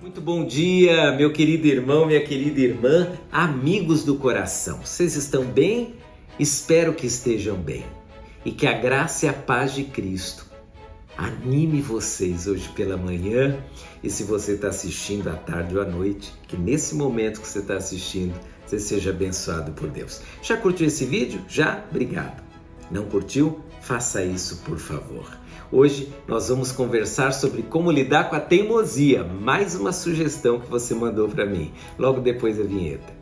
Muito bom dia, meu querido irmão, minha querida irmã, amigos do coração. Vocês estão bem? Espero que estejam bem. E que a graça e a paz de Cristo anime vocês hoje pela manhã. E se você está assistindo à tarde ou à noite, que nesse momento que você está assistindo, você seja abençoado por Deus. Já curtiu esse vídeo? Já? Obrigado. Não curtiu? Faça isso, por favor. Hoje nós vamos conversar sobre como lidar com a teimosia. Mais uma sugestão que você mandou para mim, logo depois da vinheta.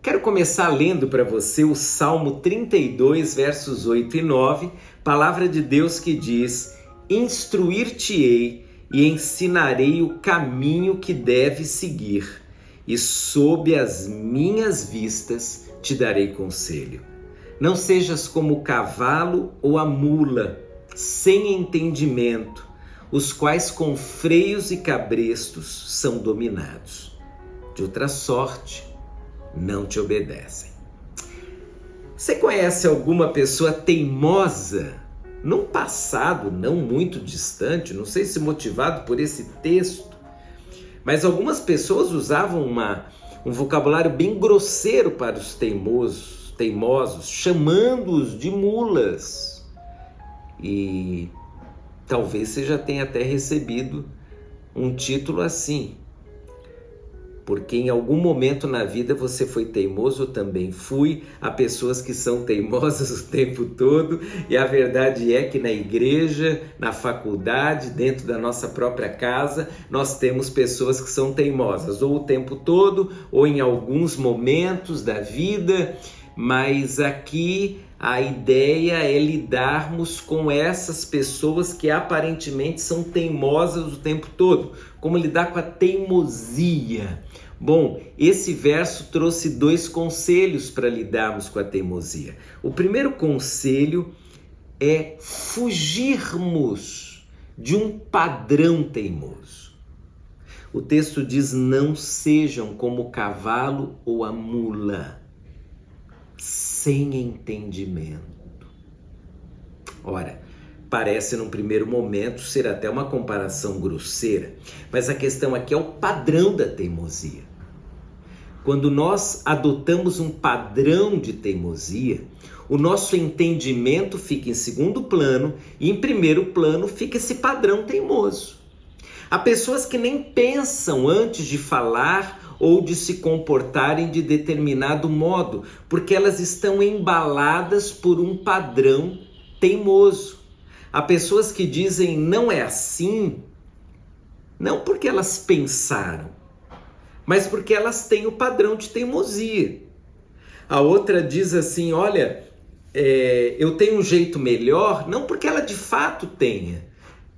Quero começar lendo para você o Salmo 32, versos 8 e 9, palavra de Deus que diz: Instruir-te-ei e ensinarei o caminho que deves seguir, e sob as minhas vistas te darei conselho. Não sejas como o cavalo ou a mula, sem entendimento, os quais com freios e cabrestos são dominados. De outra sorte, não te obedecem. Você conhece alguma pessoa teimosa? Num passado não muito distante, não sei se motivado por esse texto, mas algumas pessoas usavam um vocabulário bem grosseiro para os teimosos, chamando-os de mulas. E talvez você já tenha até recebido um título assim, porque em algum momento na vida você foi teimoso, eu também fui. Há pessoas que são teimosas o tempo todo, e a verdade é que na igreja, na faculdade, dentro da nossa própria casa, nós temos pessoas que são teimosas, ou o tempo todo, ou em alguns momentos da vida, mas aqui a ideia é lidarmos com essas pessoas que aparentemente são teimosas o tempo todo. Como lidar com a teimosia? Bom, esse verso trouxe dois conselhos para lidarmos com a teimosia. O primeiro conselho é fugirmos de um padrão teimoso. O texto diz: não sejam como o cavalo ou a mula, sem entendimento. Ora, parece num primeiro momento ser até uma comparação grosseira, mas a questão aqui é o padrão da teimosia. Quando nós adotamos um padrão de teimosia, o nosso entendimento fica em segundo plano e em primeiro plano fica esse padrão teimoso. Há pessoas que nem pensam antes de falar ou de se comportarem de determinado modo, porque elas estão embaladas por um padrão teimoso. Há pessoas que dizem não é assim, não porque elas pensaram, mas porque elas têm o padrão de teimosia. A outra diz assim, olha, eu tenho um jeito melhor, não porque ela de fato tenha.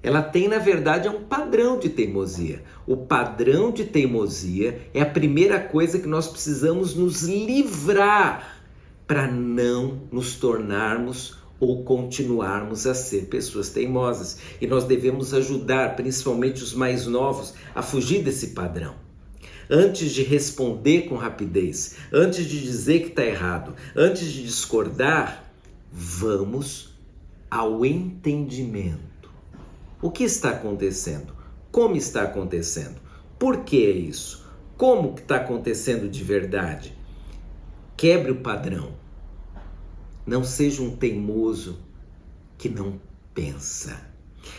Ela tem, na verdade, um padrão de teimosia. O padrão de teimosia é a primeira coisa que nós precisamos nos livrar para não nos tornarmos ou continuarmos a ser pessoas teimosas. E nós devemos ajudar, principalmente os mais novos, a fugir desse padrão. Antes de responder com rapidez, antes de dizer que está errado, antes de discordar, vamos ao entendimento. O que está acontecendo? Como está acontecendo? Por que é isso? Como que está acontecendo de verdade? Quebre o padrão. Não seja um teimoso que não pensa.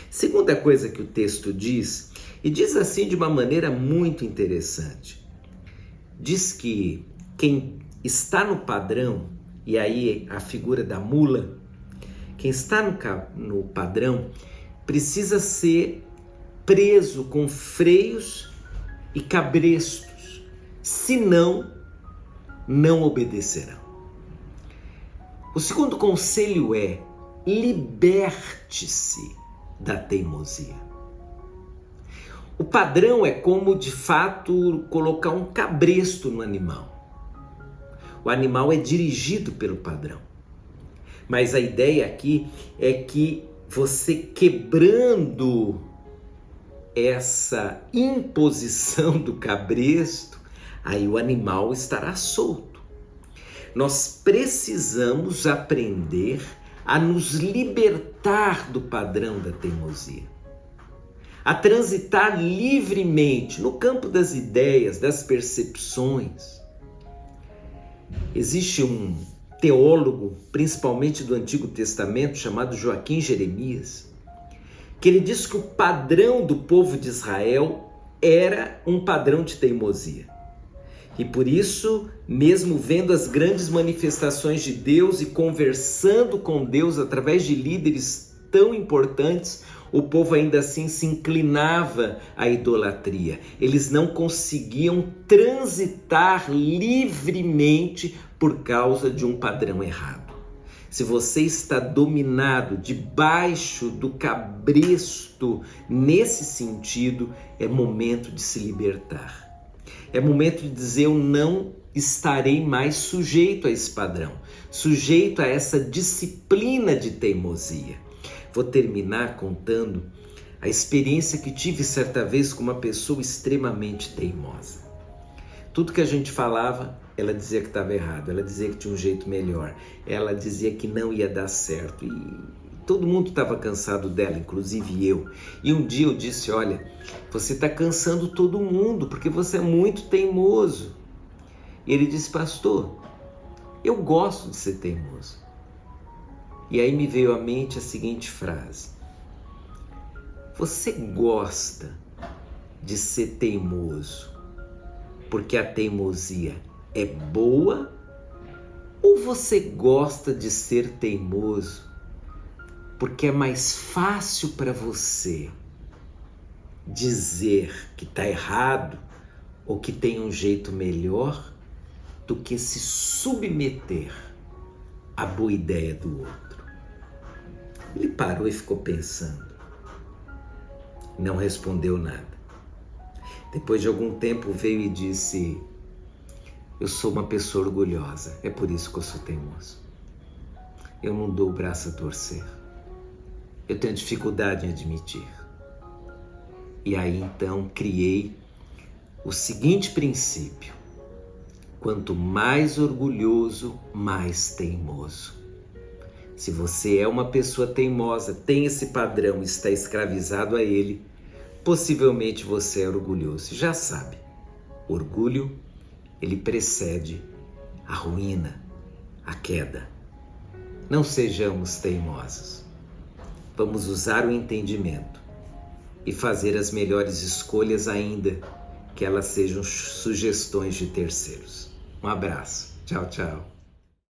Segunda coisa que o texto diz, e diz assim de uma maneira muito interessante, diz que quem está no padrão, e aí a figura da mula, quem está no padrão precisa ser preso com freios e cabrestos, senão não obedecerão. O segundo conselho é: liberte-se da teimosia. O padrão é como, de fato, colocar um cabresto no animal. O animal é dirigido pelo padrão. Mas a ideia aqui é que você, quebrando essa imposição do cabresto, aí o animal estará solto. Nós precisamos aprender a nos libertar do padrão da teimosia, a transitar livremente no campo das ideias, das percepções. Existe um teólogo, principalmente do Antigo Testamento, chamado Joaquim Jeremias, que ele diz que o padrão do povo de Israel era um padrão de teimosia. E por isso, mesmo vendo as grandes manifestações de Deus e conversando com Deus através de líderes tão importantes, o povo ainda assim se inclinava à idolatria. Eles não conseguiam transitar livremente por causa de um padrão errado. Se você está dominado debaixo do cabresto nesse sentido, é momento de se libertar. É momento de dizer: eu não estarei mais sujeito a esse padrão, sujeito a essa disciplina de teimosia. Vou terminar contando a experiência que tive certa vez com uma pessoa extremamente teimosa. Tudo que a gente falava, ela dizia que estava errado, ela dizia que tinha um jeito melhor, ela dizia que não ia dar certo e todo mundo estava cansado dela, inclusive eu. E um dia eu disse: olha, você está cansando todo mundo porque você é muito teimoso. E ele disse: pastor, eu gosto de ser teimoso. E aí me veio à mente a seguinte frase: você gosta de ser teimoso porque a teimosia é boa, ou você gosta de ser teimoso porque é mais fácil para você dizer que está errado ou que tem um jeito melhor do que se submeter à boa ideia do outro? Ele parou e ficou pensando. Não respondeu nada. Depois de algum tempo veio e disse: eu sou uma pessoa orgulhosa, é por isso que eu sou teimoso. Eu não dou o braço a torcer. Eu tenho dificuldade em admitir. E aí então criei o seguinte princípio: quanto mais orgulhoso, mais teimoso. Se você é uma pessoa teimosa, tem esse padrão, está escravizado a ele, possivelmente você é orgulhoso. Já sabe, orgulho, ele precede a ruína, a queda. Não sejamos teimosos. Vamos usar o entendimento e fazer as melhores escolhas, ainda que elas sejam sugestões de terceiros. Um abraço. Tchau, tchau.